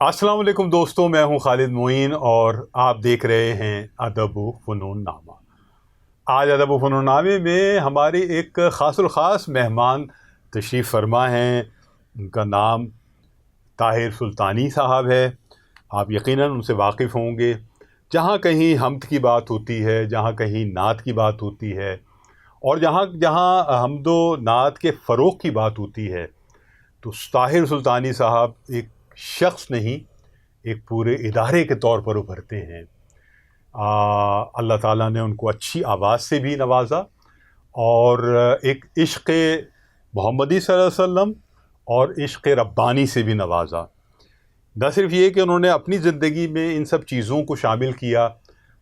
السلام علیکم دوستوں، میں ہوں خالد معین اور آپ دیکھ رہے ہیں ادب و فنون نامہ۔ آج ادب و فنون نامے میں ہمارے ایک خاص الخاص مہمان تشریف فرما ہیں۔ ان کا نام طاہر سلطانی صاحب ہے۔ آپ یقیناً ان سے واقف ہوں گے۔ جہاں کہیں حمد کی بات ہوتی ہے، جہاں کہیں نعت کی بات ہوتی ہے، اور جہاں جہاں حمد و نعت کے فروغ کی بات ہوتی ہے، تو طاہر سلطانی صاحب ایک شخص نہیں، ایک پورے ادارے کے طور پر ابھرتے ہیں۔ اللہ تعالیٰ نے ان کو اچھی آواز سے بھی نوازا اور ایک عشق محمدی صلی اللہ علیہ وسلم اور عشق ربانی سے بھی نوازا۔ نہ صرف یہ کہ انہوں نے اپنی زندگی میں ان سب چیزوں کو شامل کیا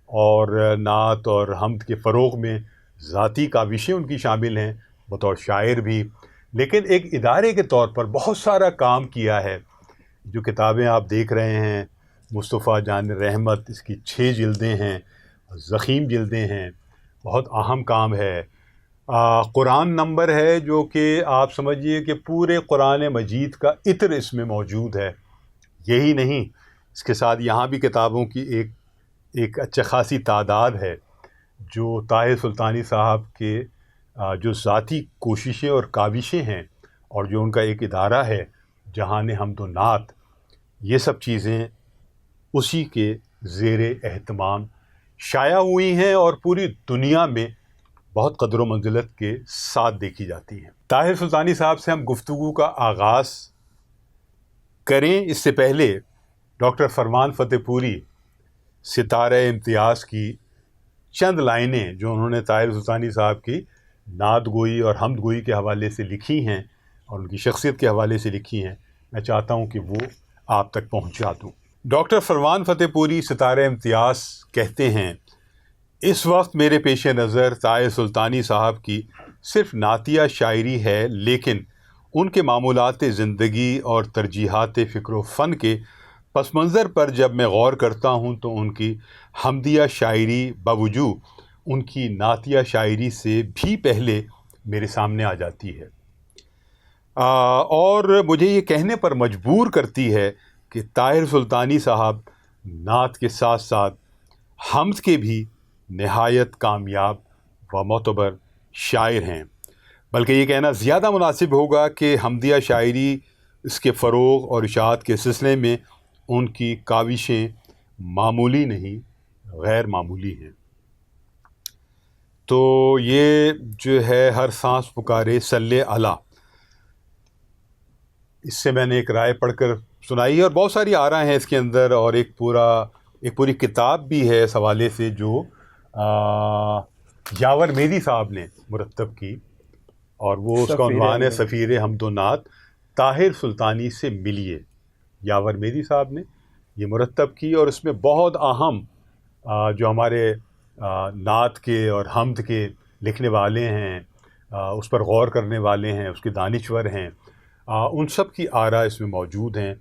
اور نعت اور حمد کے فروغ میں ذاتی کاوشیں ان کی شامل ہیں بطور شاعر بھی، لیکن ایک ادارے کے طور پر بہت سارا کام کیا ہے۔ جو کتابیں آپ دیکھ رہے ہیں، مصطفیٰ جان رحمت، اس کی 6 جلدیں ہیں، ضخیم جلدیں ہیں، بہت اہم کام ہے۔ قرآن نمبر ہے جو کہ آپ سمجھیے کہ پورے قرآن مجید کا عطر اس میں موجود ہے۔ یہی نہیں، اس کے ساتھ یہاں بھی کتابوں کی ایک اچھا خاصی تعداد ہے جو طاہر سلطانی صاحب کے جو ذاتی کوششیں اور کاوشیں ہیں، اور جو ان کا ایک ادارہ ہے جہان حمد و نعت، یہ سب چیزیں اسی کے زیر اہتمام شائع ہوئی ہیں اور پوری دنیا میں بہت قدر و منزلت کے ساتھ دیکھی جاتی ہیں۔ طاہر سلطانی صاحب سے ہم گفتگو کا آغاز کریں اس سے پہلے ڈاکٹر فرمان فتح پوری ستارہ امتیاز کی چند لائنیں جو انہوں نے طاہر سلطانی صاحب کی نعت گوئی اور حمد گوئی کے حوالے سے لکھی ہیں اور ان کی شخصیت کے حوالے سے لکھی ہیں، میں چاہتا ہوں کہ وہ آپ تک پہنچا دوں۔ ڈاکٹر فرمان فتح پوری ستارہ امتیاز کہتے ہیں، اس وقت میرے پیش نظر طاہر سلطانی صاحب کی صرف نعتیہ شاعری ہے، لیکن ان کے معمولات زندگی اور ترجیحات فکر و فن کے پس منظر پر جب میں غور کرتا ہوں تو ان کی حمدیہ شاعری باوجود ان کی نعتیہ شاعری سے بھی پہلے میرے سامنے آ جاتی ہے، اور مجھے یہ کہنے پر مجبور کرتی ہے کہ طاہر سلطانی صاحب نعت کے ساتھ ساتھ حمد کے بھی نہایت کامیاب و معتبر شاعر ہیں۔ بلکہ یہ کہنا زیادہ مناسب ہوگا کہ حمدیہ شاعری، اس کے فروغ اور اشاعت کے سلسلے میں ان کی کاوشیں معمولی نہیں، غیر معمولی ہیں۔ تو یہ جو ہے ہر سانس پکارے صلی علی، اس سے میں نے ایک رائے پڑھ کر سنائی، اور بہت ساری آراء ہیں اس کے اندر، اور ایک پوری کتاب بھی ہے اس حوالے سے جو یاور میری صاحب نے مرتب کی، اور وہ اس کا عنوان ہے سفیر حمد و نعت طاہر سلطانی سے ملیے۔ یاور میری صاحب نے یہ مرتب کی، اور اس میں بہت اہم جو ہمارے نعت کے اور حمد کے لکھنے والے ہیں، اس پر غور کرنے والے ہیں، اس کے دانشور ہیں، ان سب کی آراء اس میں موجود ہیں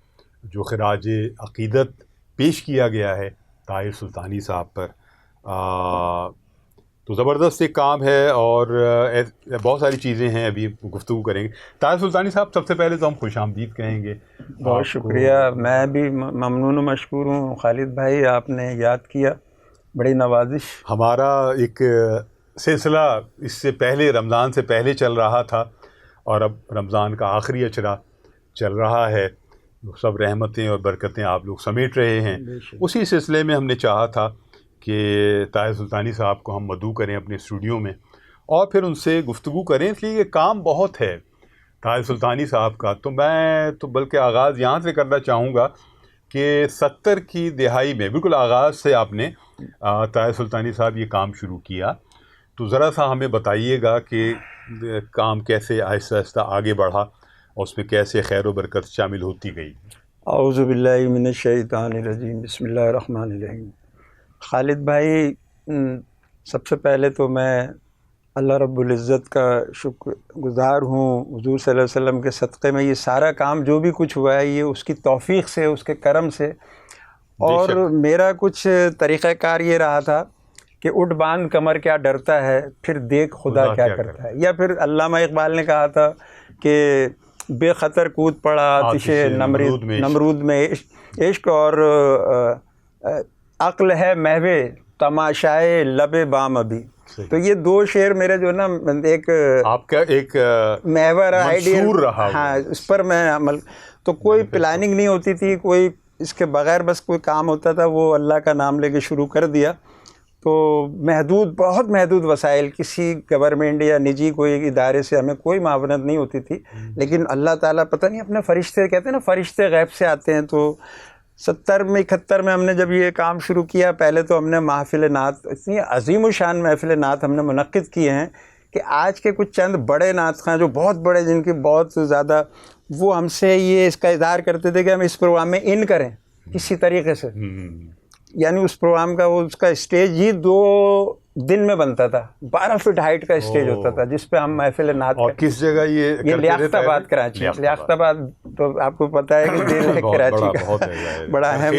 جو خراج عقیدت پیش کیا گیا ہے طاہر سلطانی صاحب پر۔ تو زبردست ایک کام ہے، اور بہت ساری چیزیں ہیں، ابھی گفتگو کریں گے۔ طاہر سلطانی صاحب، سب سے پہلے تو ہم خوش آمدید کہیں گے۔ بہت شکریہ، میں بھی ممنون و مشکور ہوں خالد بھائی، آپ نے یاد کیا، بڑی نوازش۔ ہمارا ایک سلسلہ اس سے پہلے، رمضان سے پہلے چل رہا تھا، اور اب رمضان کا آخری اشرا چل رہا ہے، سب رحمتیں اور برکتیں آپ لوگ سمیٹ رہے ہیں۔ اسی سلسلے میں ہم نے چاہا تھا کہ طاہر سلطانی صاحب کو ہم مدعو کریں اپنے اسٹوڈیو میں، اور پھر ان سے گفتگو کریں، اس لیے یہ کام بہت ہے طاہر سلطانی صاحب کا۔ تو میں بلکہ آغاز یہاں سے کرنا چاہوں گا کہ 70 کی دہائی میں بالکل آغاز سے آپ نے طاہر سلطانی صاحب یہ کام شروع کیا، تو ذرا سا ہمیں بتائیے گا کہ کام کیسے آہستہ آہستہ آگے بڑھا اور اس میں کیسے خیر و برکت شامل ہوتی گئی۔ اعوذ باللہ من الشیطان الرجیم، بسم اللہ الرحمن الرحیم۔ خالد بھائی، سب سے پہلے تو میں اللہ رب العزت کا شکر گزار ہوں، حضور صلی اللہ علیہ وسلم کے صدقے میں یہ سارا کام جو بھی کچھ ہوا ہے یہ اس کی توفیق سے، اس کے کرم سے۔ اور میرا کچھ طریقہ کار یہ رہا تھا کہ اٹھ باندھ کمر کیا ڈرتا ہے، پھر دیکھ خدا کیا کرتا ہے، یا پھر علامہ اقبال نے کہا تھا کہ بے خطر کود پڑا آتش نمرود میں عشق، اور عقل ہے محو تماشائے لب بام ابھی. تو یہ دو شعر میرے جو نا ایک آپ کا ایک محور آئیڈیا رہا. ہاں، اس پر میں عمل، تو کوئی پلاننگ نہیں ہوتی تھی، کوئی اس کے بغیر بس کوئی کام ہوتا تھا، وہ اللہ کا نام لے کے شروع کر دیا. تو محدود، بہت محدود وسائل، کسی گورنمنٹ یا نجی کوئی ادارے سے ہمیں کوئی معاونت نہیں ہوتی تھی، لیکن اللہ تعالیٰ پتہ نہیں اپنے فرشتے، کہتے ہیں نا فرشتے غیب سے آتے ہیں. تو 71 میں ہم نے جب یہ کام شروع کیا، پہلے تو ہم نے محفل نعت، اتنی عظیم الشان محفل نعت ہم نے منعقد کیے ہیں کہ آج کے کچھ چند بڑے نعت خواں جو بہت بڑے، جن کی بہت زیادہ، وہ ہم سے یہ اس کا اظہار کرتے تھے کہ ہم اس پروگرام میں ان کریں کسی طریقے سے. یعنی اس پروگرام کا اس کا اسٹیج ہی 2 دن میں بنتا تھا، 12 فٹ ہائٹ کا اسٹیج ہوتا تھا جس پہ ہم محفل نعت. اور کس جگہ یہ لیاقت آباد کراچی. لیاقت آباد تو آپ کو پتہ ہے کہ دل ہے کراچی کا، بڑا اہم.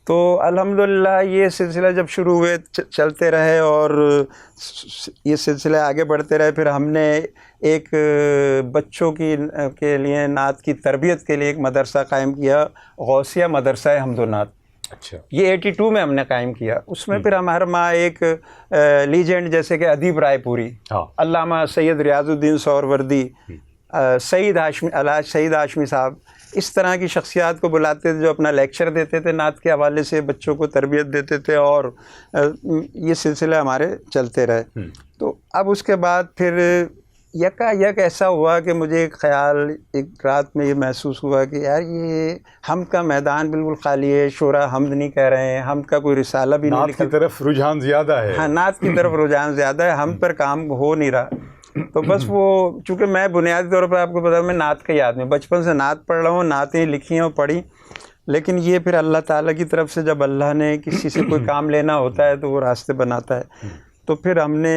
تو الحمدللہ یہ سلسلہ جب شروع ہوئے چلتے رہے، اور یہ سلسلے آگے بڑھتے رہے. پھر ہم نے ایک بچوں کے لیے نعت کی تربیت کے لیے ایک مدرسہ قائم کیا، غوثیہ مدرسہ حمد و نعت. اچھا. یہ 82 میں ہم نے قائم کیا. اس میں پھر ہمارے ماں ایک لیجنڈ جیسے کہ ادیب رائے پوری، علامہ سید ریاض الدین سہروردی، سعید ہاشمی صاحب، اس طرح کی شخصیات کو بلاتے تھے جو اپنا لیکچر دیتے تھے نعت کے حوالے سے، بچوں کو تربیت دیتے تھے، اور یہ سلسلے ہمارے چلتے رہے. تو اب اس کے بعد پھر یکا یک ایسا ہوا کہ مجھے ایک خیال، ایک رات میں یہ محسوس ہوا کہ یار یہ حمد کا میدان بالکل خالی ہے، شعراء حمد نہیں کہہ رہے ہیں، حمد کا کوئی رسالہ بھی نہیں نعت کی طرف رجحان زیادہ ہے. ہاں، نعت کی طرف رجحان زیادہ ہے، حمد پر کام ہو نہیں رہا. تو بس وہ، چونکہ میں بنیادی طور پر آپ کو پتا، میں نعت کا ہی آدمی، بچپن سے نعت پڑھ رہا ہوں، نعتیں لکھی ہیں اور پڑھی. لیکن یہ پھر اللہ تعالیٰ کی طرف سے جب اللہ نے کسی سے کوئی کام لینا ہوتا ہے تو وہ راستے بناتا ہے. تو پھر ہم نے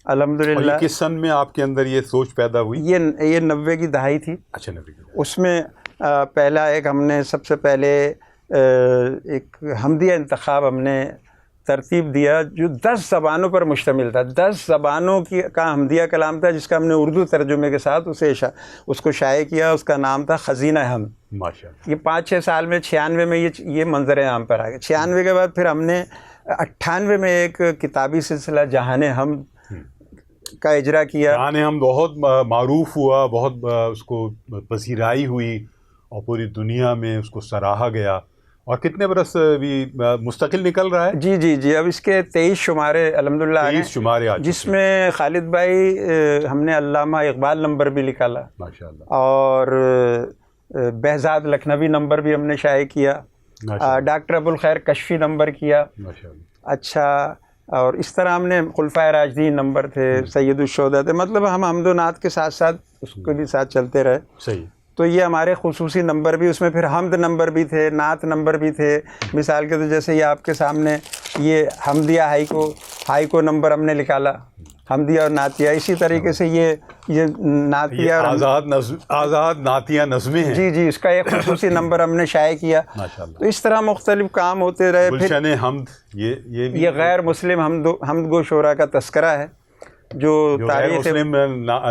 الحمدللہ. کس سن میں آپ کے اندر یہ سوچ پیدا ہوئی؟ یہ 90 کی دہائی تھی. اچھا، 90 کی. اس میں پہلا ایک ہم نے سب سے پہلے ایک حمدیہ انتخاب ہم نے ترتیب دیا جو 10 زبانوں پر مشتمل تھا. 10 زبانوں کا حمدیہ کلام تھا جس کا ہم نے اردو ترجمے کے ساتھ اس کو شائع کیا. اس کا نام تھا خزینہ حمد. ماشاءاللہ. یہ 5-6 سال میں 96 میں یہ منظر عام پر آ گیا. 96 کے بعد پھر ہم نے 98 میں ایک کتابی سلسلہ جہان حمد کا اجرا کیا. جہان حمد بہت معروف ہوا، بہت اس کو پذیرائی ہوئی، اور پوری دنیا میں اس کو سراہا گیا. اور کتنے برس بھی مستقل نکل رہا ہے؟ جی. اب اس کے 23 شمارے الحمدللہ 23 شمارے آ جس میں خالد بھائی ہم نے علامہ اقبال نمبر بھی نکالا ماشاءاللہ، اور بہزاد لکھنوی نمبر بھی ہم نے شائع کیا، ڈاکٹر ابوالخیر کشفی نمبر کیا. اچھا. اور اس طرح ہم نے خلفائے راشدین نمبر تھے، سید الشہداء تھے. مطلب ہم حمد و نعت کے ساتھ ساتھ اس کو بھی ساتھ چلتے رہے. صحیح. تو یہ ہمارے خصوصی نمبر بھی، اس میں پھر حمد نمبر بھی تھے، نعت نمبر بھی تھے. مثال کے تو جیسے یہ آپ کے سامنے یہ حمدیہ ہائیکو نمبر ہم نے نکالا، حمدیہ اور نعتیہ. اسی طریقے سے یہ نعتیہ آزاد نعتیہ نظمیں ہیں. جی اس کا ایک خصوصی نمبر ہم نے شائع کیا. ماشاءاللہ. تو اس طرح مختلف کام ہوتے رہے. گلشن حمد یہ غیر مسلم حمد گو شعراء کا تذکرہ ہے جو تاریخ مسلم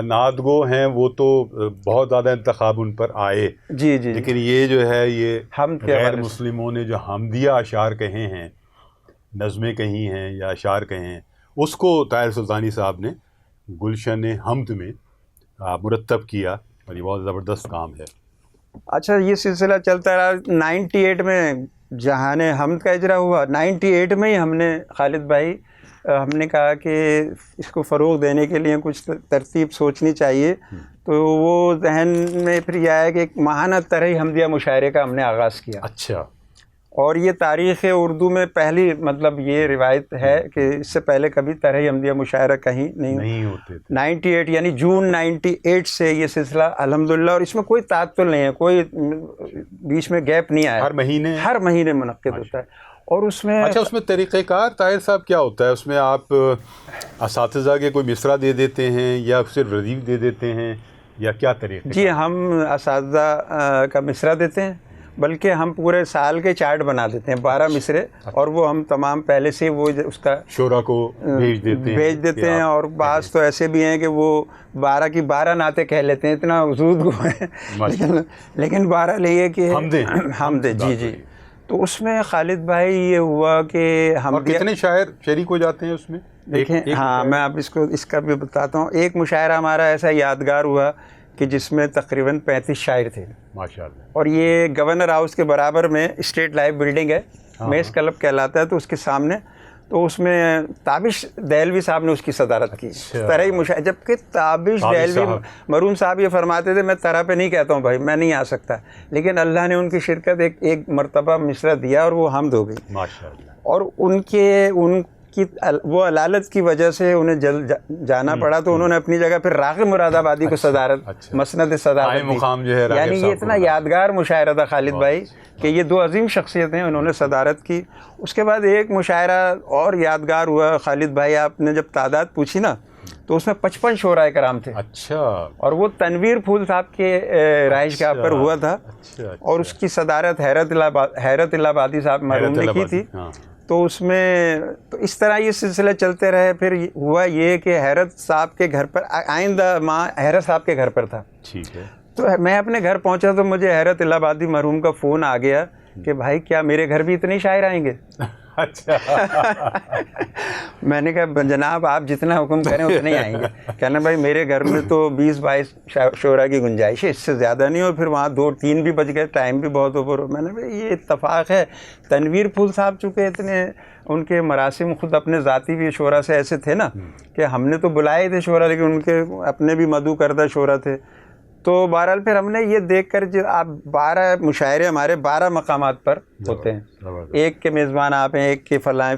نعت گو ہیں، وہ تو بہت زیادہ انتخاب ان پر آئے. جی لیکن یہ جو ہے یہ حمد غیر مسلموں نے جو حمدیہ اشعار کہے ہیں، نظمیں کہی ہیں یا اشعار کہے ہیں، اس کو طاہر سلطانی صاحب نے گلشن حمد میں مرتب کیا، اور یہ بہت زبردست کام ہے. اچھا، یہ سلسلہ چلتا رہا. 98 میں جہان حمد کا اجرا ہوا. 98 میں ہی ہم نے خالد بھائی ہم نے کہا کہ اس کو فروغ دینے کے لیے کچھ ترتیب سوچنی چاہیے. تو وہ ذہن میں پھر یہ آیا کہ ایک ماہانہ طرح حمدیہ مشاعرے کا ہم نے آغاز کیا. اچھا. اور یہ تاریخ اردو میں پہلی مطلب یہ روایت ہے کہ اس سے پہلے کبھی طرح حمدیہ مشاعرہ کہیں نہیں ہوتے تھے. 98 یعنی جون 98 سے یہ سلسلہ الحمدللہ. اور اس میں کوئی تعطل نہیں ہے، کوئی بیچ میں گیپ نہیں آیا. ہر مہینے منعقد ہوتا ہے. اور اس میں اچھا، اس میں طریقہ کار طاہر صاحب کیا ہوتا ہے؟ اس میں آپ اساتذہ کے کوئی مصرع دے دیتے ہیں یا صرف ردیف دے دیتے ہیں، یا کیا طریقہ؟ جی، ہم اساتذہ کا مصرع دیتے ہیں بلکہ ہم پورے سال کے چارٹ بنا دیتے ہیں 12 مصرے، اور وہ ہم تمام پہلے سے وہ اس کا شعراء کو بھیج دیتے ہیں، اور بعض تو ایسے بھی ہیں کہ وہ 12 کی 12 نعتیں کہہ لیتے ہیں، اتنا وجود کو ہے، لیکن 12 لیے کہ حمد. جی. تو اس میں خالد بھائی یہ ہوا کہ ہم کتنے شاعر شریک ہو جاتے ہیں اس میں؟ دیکھیں ہاں، میں اب اس کا بھی بتاتا ہوں. ایک مشاعرہ ہمارا ایسا یادگار ہوا کہ جس میں تقریباً 35 شاعر تھے ماشاءاللہ، اور یہ گورنر ہاؤس کے برابر میں اسٹیٹ لائف بلڈنگ ہے، میز کلب کہلاتا ہے، تو اس کے سامنے، تو اس میں تابش دہلوی صاحب نے اس کی صدارت کی. طرح مشاعرہ، جبکہ تابش دہلوی مرحوم صاحب یہ فرماتے تھے میں طرح پہ نہیں کہتا ہوں بھائی، میں نہیں آ سکتا، لیکن اللہ نے ان کی شرکت ایک مرتبہ مصرع دیا اور وہ حمد ہو گئی ماشاءاللہ. اور ان کی وہ علالت کی وجہ سے انہیں جلد جانا پڑا، تو انہوں نے اپنی جگہ پھر راغب مراد آبادی کو صدارت مسند صدارت دی. یعنی یہ اتنا یادگار مشاعرہ تھا خالد بھائی کہ یہ دو عظیم شخصیتیں انہوں نے صدارت کی. اس کے بعد ایک مشاعرہ اور یادگار ہوا خالد بھائی، آپ نے جب تعداد پوچھی نا تو اس میں 55 شعراء کرام تھے. اچھا. اور وہ تنویر پھول صاحب کے رہائش گاہ پر ہوا تھا، اور اس کی صدارت حیرت اللہ آبادی صاحب مرحوم نے کی تھی. تو اس میں تو اس طرح یہ سلسلے چلتے رہے. پھر ہوا یہ کہ حیرت صاحب کے گھر پر آئندہ ماہ حیرت صاحب کے گھر پر تھا. ٹھیک ہے. تو میں اپنے گھر پہنچا تو مجھے حیرت اللہ آبادی مرحوم کا فون آ گیا کہ بھائی کیا میرے گھر بھی اتنے شاعر آئیں گے؟ اچھا. میں نے کہا جناب آپ جتنا حکم کریں اتنے ہی آئیں گے. کہنا بھائی میرے گھر میں تو 20-22 شعراء کی گنجائش ہے، اس سے زیادہ نہیں ہو. پھر وہاں 2-3 بھی بج گئے، ٹائم بھی بہت اوور ہو. میں نے بھائی یہ اتفاق ہے. تنویر پھول صاحب چونکہ اتنے ان کے مراسم خود اپنے ذاتی بھی شعراء سے ایسے تھے نا کہ ہم نے تو بلائے تھے شعراء، لیکن ان کے اپنے بھی مدعو کردہ شعراء تھے. تو بہرحال پھر ہم نے یہ دیکھ کر جو آپ 12 مشاعرے ہمارے 12 مقامات پر ہوتے ہیں، ایک کے میزبان آپ ہیں، ایک کے فلاں.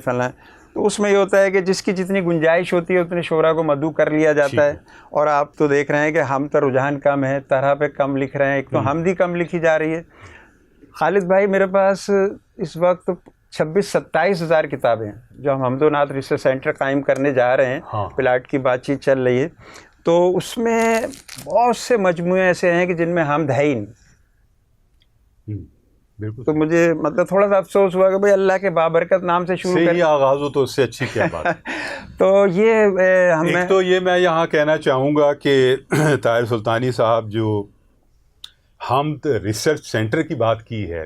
تو اس میں یہ ہوتا ہے کہ جس کی جتنی گنجائش ہوتی ہے اتنے شعراء کو مدعو کر لیا جاتا ہے. اور آپ تو دیکھ رہے ہیں کہ ہم تو رجحان کم ہے، طرح پہ کم لکھ رہے ہیں، ایک تو حمدی کم لکھی جا رہی ہے. خالد بھائی میرے پاس اس وقت 26-27 ہزار کتابیں ہیں جو ہم حمد و نعت ریسرچ سینٹر قائم کرنے جا رہے ہیں. پلاٹ کی بات چیت چل رہی ہے. تو اس میں بہت سے مجموعے ایسے ہیں کہ جن میں حمد ہے ہی نہیں. بالکل. تو مجھے مطلب تھوڑا سا افسوس ہوا کہ بھئی اللہ کے بابرکت نام سے شروع کر آغاز ہو تو اس سے اچھی کیا بات. تو یہ ایک تو یہ میں یہاں کہنا چاہوں گا کہ طاہر سلطانی صاحب جو حمد ریسرچ سینٹر کی بات کی ہے،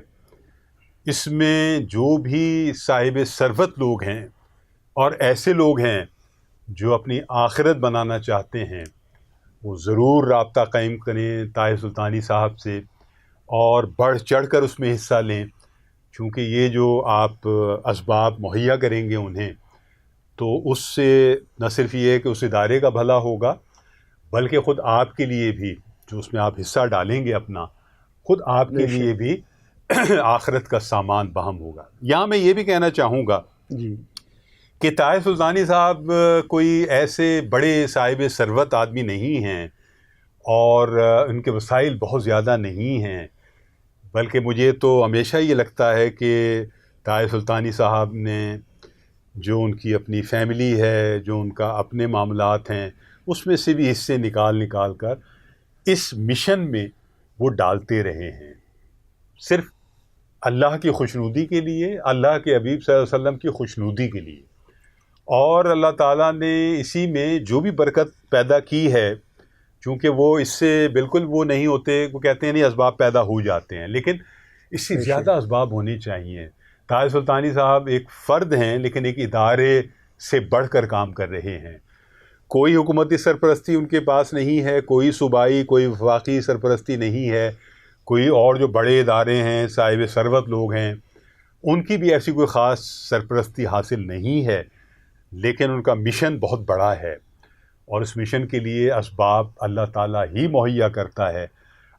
اس میں جو بھی صاحب ثروت لوگ ہیں اور ایسے لوگ ہیں جو اپنی آخرت بنانا چاہتے ہیں، وہ ضرور رابطہ قائم کریں طاہر سلطانی صاحب سے اور بڑھ چڑھ کر اس میں حصہ لیں. چونکہ یہ جو آپ اسباب مہیا کریں گے انہیں، تو اس سے نہ صرف یہ ہے کہ اس ادارے کا بھلا ہوگا، بلکہ خود آپ کے لیے بھی جو اس میں آپ حصہ ڈالیں گے اپنا، خود آپ کے لیے بھی آخرت کا سامان بہم ہوگا. یہاں میں یہ بھی کہنا چاہوں گا کہ طاہر سلطانی صاحب کوئی ایسے بڑے صاحب ثروت آدمی نہیں ہیں اور ان کے وسائل بہت زیادہ نہیں ہیں، بلکہ مجھے تو ہمیشہ یہ لگتا ہے کہ طاہر سلطانی صاحب نے جو ان کی اپنی فیملی ہے، جو ان کا اپنے معاملات ہیں، اس میں سے بھی حصے نکال کر اس مشن میں وہ ڈالتے رہے ہیں، صرف اللہ کی خوشنودی کے لیے، اللہ کے حبیب صلی اللہ علیہ وسلم کی خوشنودی کے لیے. اور اللہ تعالیٰ نے اسی میں جو بھی برکت پیدا کی ہے، چونکہ وہ اس سے بالکل وہ نہیں ہوتے، وہ کہتے ہیں نہیں اسباب پیدا ہو جاتے ہیں، لیکن اس سے زیادہ اسباب ہونے چاہیے. طاہر سلطانی صاحب ایک فرد ہیں لیکن ایک ادارے سے بڑھ کر کام کر رہے ہیں. کوئی حکومتی سرپرستی ان کے پاس نہیں ہے، کوئی صوبائی کوئی وفاقی سرپرستی نہیں ہے، کوئی اور جو بڑے ادارے ہیں صاحب ثروت لوگ ہیں ان کی بھی ایسی کوئی خاص سرپرستی حاصل نہیں ہے، لیکن ان کا مشن بہت بڑا ہے اور اس مشن کے لیے اسباب اللہ تعالیٰ ہی مہیا کرتا ہے،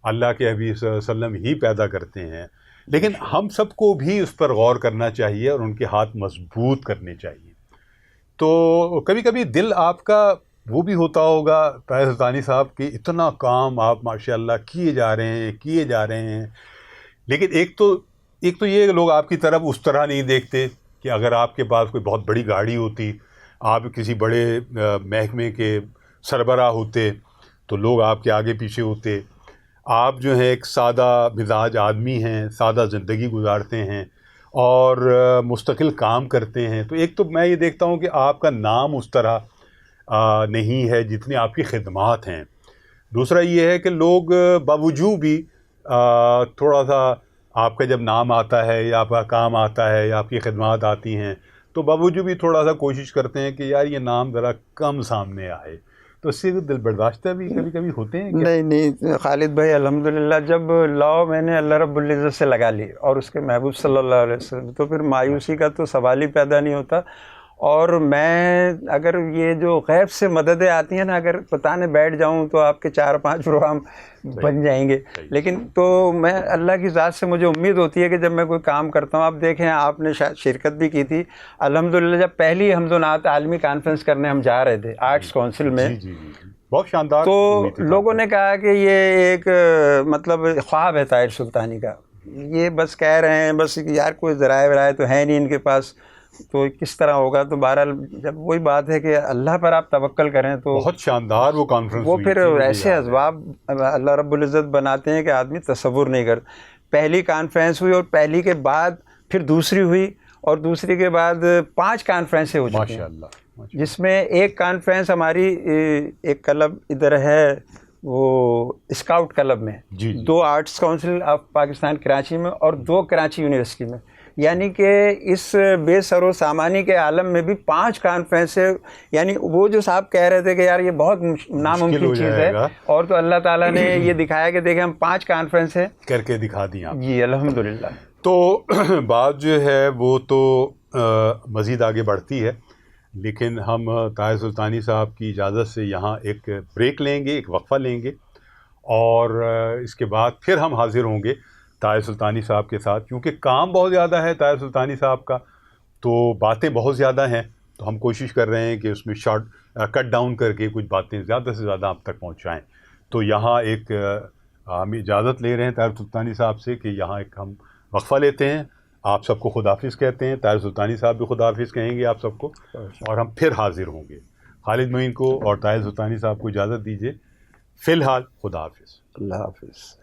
اللہ کے حبیب صلی اللہ علیہ وسلم ہی پیدا کرتے ہیں. لیکن ہم سب کو بھی اس پر غور کرنا چاہیے اور ان کے ہاتھ مضبوط کرنے چاہیے. تو کبھی کبھی دل آپ کا وہ بھی ہوتا ہوگا طاہر سلطانی صاحب کہ اتنا کام آپ ماشاءاللہ کیے جا رہے ہیں، لیکن ایک تو یہ لوگ آپ کی طرف اس طرح نہیں دیکھتے کہ اگر آپ کے پاس کوئی بہت بڑی گاڑی ہوتی، آپ کسی بڑے محکمے کے سربراہ ہوتے تو لوگ آپ کے آگے پیچھے ہوتے. آپ جو ہیں ایک سادہ مزاج آدمی ہیں، سادہ زندگی گزارتے ہیں اور مستقل کام کرتے ہیں. تو ایک تو میں یہ دیکھتا ہوں کہ آپ کا نام اس طرح نہیں ہے جتنی آپ کی خدمات ہیں. دوسرا یہ ہے کہ لوگ باوجود بھی تھوڑا سا آپ کا جب نام آتا ہے یا آپ کا کام آتا ہے یا آپ کی خدمات آتی ہیں تو باوجود بھی تھوڑا سا کوشش کرتے ہیں کہ یار یہ نام ذرا کم سامنے آئے. تو اس سے دل برداشتہ بھی کبھی کبھی ہوتے ہیں کیا؟ نہیں خالد بھائی، الحمدللہ جب لاؤ میں نے اللہ رب العزت سے لگا لی اور اس کے محبوب صلی اللہ علیہ وسلم، تو پھر مایوسی کا تو سوال ہی پیدا نہیں ہوتا. اور میں اگر یہ جو غیب سے مددیں آتی ہیں نا، اگر بتانے بیٹھ جاؤں تو آپ کے 4-5 پروگرام بن جائیں گے. لیکن تو میں اللہ کی ذات سے مجھے امید ہوتی ہے کہ جب میں کوئی کام کرتا ہوں، آپ دیکھیں آپ نے شاید شرکت بھی کی تھی الحمدللہ، جب پہلی حمد و نعت عالمی کانفرنس کرنے ہم جا رہے تھے آرٹس کونسل میں، جی بہت شاندار. تو لوگوں نے کہا کہ یہ ایک مطلب خواب ہے طاہر سلطانی کا، یہ بس کہہ رہے ہیں بس یار کوئی ذرائع تو ہے نہیں ان کے پاس، تو کس طرح ہوگا. تو بہرحال جب وہی بات ہے کہ اللہ پر آپ توکل کریں تو بہت شاندار وہ کانفرنس وہ پھر ایسے اسباب اللہ رب العزت بناتے ہیں کہ آدمی تصور نہیں کرتا. پہلی کانفرنس ہوئی اور پہلی کے بعد پھر دوسری ہوئی اور دوسری کے بعد 5 کانفرنسیں ہو چکی ہیں ماشاءاللہ، جس میں ایک کانفرنس ہماری ایک کلب ادھر ہے وہ اسکاؤٹ کلب میں، 2 arts council of Pakistan Karachi میں اور 2 کراچی یونیورسٹی میں، یعنی کہ اس بے سر و سامانی کے عالم میں بھی 5 کانفرنسیں. یعنی وہ جو صاحب کہہ رہے تھے کہ یار یہ بہت ناممکن چیز ہے، اور تو اللہ تعالیٰ نے یہ دکھایا کہ دیکھیں ہم 5 کانفرنسیں کر کے دکھا دیں آپ. جی الحمدللہ. تو بات جو ہے وہ تو مزید آگے بڑھتی ہے، لیکن ہم طاہر سلطانی صاحب کی اجازت سے یہاں ایک بریک لیں گے، ایک وقفہ لیں گے، اور اس کے بعد پھر ہم حاضر ہوں گے طاہر سلطانی صاحب کے ساتھ. کیونکہ کام بہت زیادہ ہے طاہر سلطانی صاحب کا، تو باتیں بہت زیادہ ہیں، تو ہم کوشش کر رہے ہیں کہ اس میں کٹ ڈاؤن کر کے کچھ باتیں زیادہ سے زیادہ آپ تک پہنچائیں. تو یہاں ایک ہم اجازت لے رہے ہیں طاہر سلطانی صاحب سے کہ یہاں ایک ہم وقفہ لیتے ہیں. آپ سب کو خداحافظ کہتے ہیں، طاہر سلطانی صاحب بھی خداحافظ کہیں گے آپ سب کو، اور ہم پھر حاضر ہوں گے. خالد معین کو اور طاہر سلطانی صاحب کو اجازت دیجیے. فی الحال خداحافظ. اللہ حافظ.